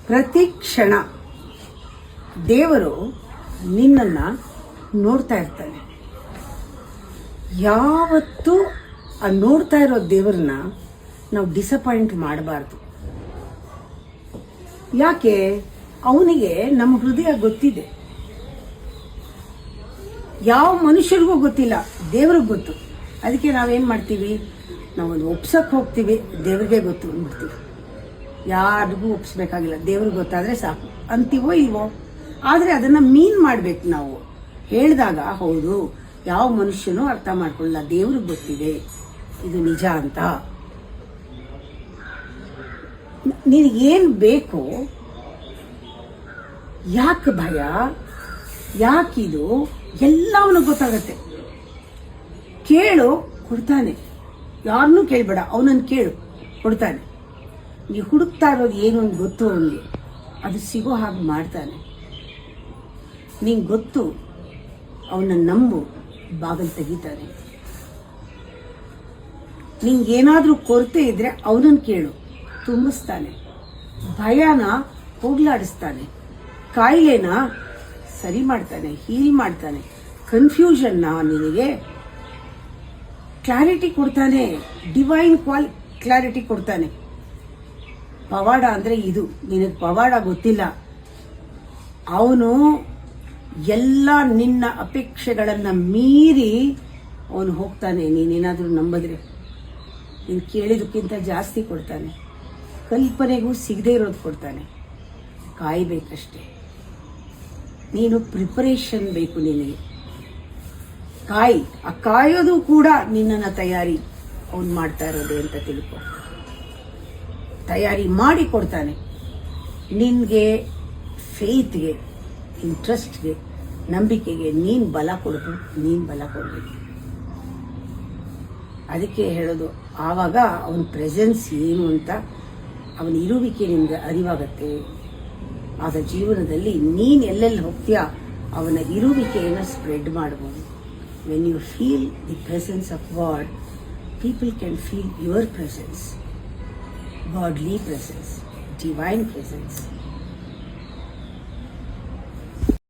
ಪ್ರತಿ ಕ್ಷಣ ದೇವರು ನಿನ್ನನ್ನು ನೋಡ್ತಾ ಇರ್ತಾನೆ. ಯಾವತ್ತೂ ಆ ನೋಡ್ತಾ ಇರೋ ದೇವರನ್ನ ನಾವು ಡಿಸಪಾಯಿಂಟ್ ಮಾಡಬಾರ್ದು. ಯಾಕೆ? ಅವನಿಗೆ ನಮ್ಮ ಹೃದಯ ಗೊತ್ತಿದೆ. ಯಾವ ಮನುಷ್ಯರಿಗೂ ಗೊತ್ತಿಲ್ಲ, ದೇವ್ರಿಗೆ ಗೊತ್ತು. ಅದಕ್ಕೆ ನಾವೇನು ಮಾಡ್ತೀವಿ, ನಾವೊಂದು ಒಪ್ಸಕ್ಕೆ ಹೋಗ್ತೀವಿ, ದೇವ್ರಿಗೆ ಗೊತ್ತು ಅಂದ್ಬಿಡ್ತೀವಿ. ಯಾರಿಗೂ ಒಪ್ಸ್ಬೇಕಾಗಿಲ್ಲ, ದೇವ್ರಿಗೆ ಗೊತ್ತಾದರೆ ಸಾಕು ಅಂತೀವೋ ಇಲ್ವೋ. ಆದರೆ ಅದನ್ನು ಮೀನ್ ಮಾಡಬೇಕು. ನಾವು ಹೇಳಿದಾಗ ಹೌದು, ಯಾವ ಮನುಷ್ಯನೂ ಅರ್ಥ ಮಾಡ್ಕೊಳ್ಳಲ್ಲ, ದೇವ್ರಿಗೆ ಗೊತ್ತಿದೆ ಇದು ನಿಜ ಅಂತ. ನಿನಗೇನು ಬೇಕು, ಯಾಕೆ ಭಯ, ಯಾಕಿದು, ಎಲ್ಲ ಅವನಿಗೆ ಗೊತ್ತಾಗತ್ತೆ. ಕೇಳು, ಕೊಡ್ತಾನೆ. ಯಾರನ್ನೂ ಕೇಳಬೇಡ, ಅವನನ್ನು ಕೇಳು, ಕೊಡ್ತಾನೆ. ನೀವು ಹುಡುಕ್ತಾ ಇರೋದು ಏನು ಅಂತ ಗೊತ್ತು ಅವನಿಗೆ, ಅದು ಸಿಗೋ ಹಾಗೆ ಮಾಡ್ತಾನೆ. ನಿಂಗೆ ಗೊತ್ತು, ಅವನ ನಂಬು, ಬಾಗಿಲು ತೆಗಿತಾನೆ. ನಿಂಗೇನಾದರೂ ಕೊರತೆ ಇದ್ರೆ ಅವನನ್ನು ಕೇಳು, ತುಂಬಿಸ್ತಾನೆ. ಭಯನ ಹೋಗ್ಲಾಡಿಸ್ತಾನೆ, ಕಾಯಿಲೆನ ಸರಿ ಮಾಡ್ತಾನೆ, ಹೀಲ್ ಮಾಡ್ತಾನೆ. ಕನ್ಫ್ಯೂಷನ್ನ ನಿನಗೆ ಕ್ಲಾರಿಟಿ ಕೊಡ್ತಾನೆ, ಡಿವೈನ್ ಕ್ಲಾರಿಟಿ ಕೊಡ್ತಾನೆ. ಪವಾಡ ಅಂದರೆ ಇದು. ನಿನಗೆ ಪವಾಡ ಗೊತ್ತಿಲ್ಲ. ಅವನು ಎಲ್ಲ ನಿನ್ನ ಅಪೇಕ್ಷೆಗಳನ್ನು ಮೀರಿ ಅವನು ಹೋಗ್ತಾನೆ. ನೀನೇನಾದರೂ ನಂಬಿದ್ರೆ ನೀನು ಕೇಳಿದಕ್ಕಿಂತ ಜಾಸ್ತಿ ಕೊಡ್ತಾನೆ. ಕಲ್ಪನೆಗೂ ಸಿಗದೇ ಇರೋದು ಕೊಡ್ತಾನೆ. ಕಾಯಬೇಕಷ್ಟೆ. ನೀನು ಪ್ರಿಪರೇಷನ್ ಬೇಕು ನಿನಗೆ. ಕಾಯಿ. ಆ ಕಾಯೋದು ಕೂಡ ನಿನ್ನನ್ನು ತಯಾರಿ ಅವನು ಮಾಡ್ತಾ ಇರೋದೆ ಅಂತ ತಿಳ್ಕೊ. ತಯಾರಿ ಮಾಡಿ ಕೊಡ್ತಾನೆ. ನಿನಗೆ ಫೇತ್ಗೆ, ಇಂಟ್ರೆಸ್ಟ್ಗೆ, ನಂಬಿಕೆಗೆ ನೀನು ಬಲ ಕೊಡಬೇಕು, ನೀನು ಬಲ ಕೊಡಬೇಕು. ಅದಕ್ಕೆ ಹೇಳೋದು, ಆವಾಗ ಅವನ ಪ್ರೆಸೆನ್ಸ್ ಏನು ಅಂತ, ಅವನ ಇರುವಿಕೆ ನಿಮಗೆ ಅರಿವಾಗತ್ತೆ. ಆಗ ಜೀವನದಲ್ಲಿ ನೀನು ಎಲ್ಲೆಲ್ಲಿ ಹೋಗ್ತೀಯಾ ಅವನ ಇರುವಿಕೆಯನ್ನು ಸ್ಪ್ರೆಡ್ ಮಾಡ್ಬೋದು. When you feel the presence of God, people can feel your presence, godly presence, divine presence.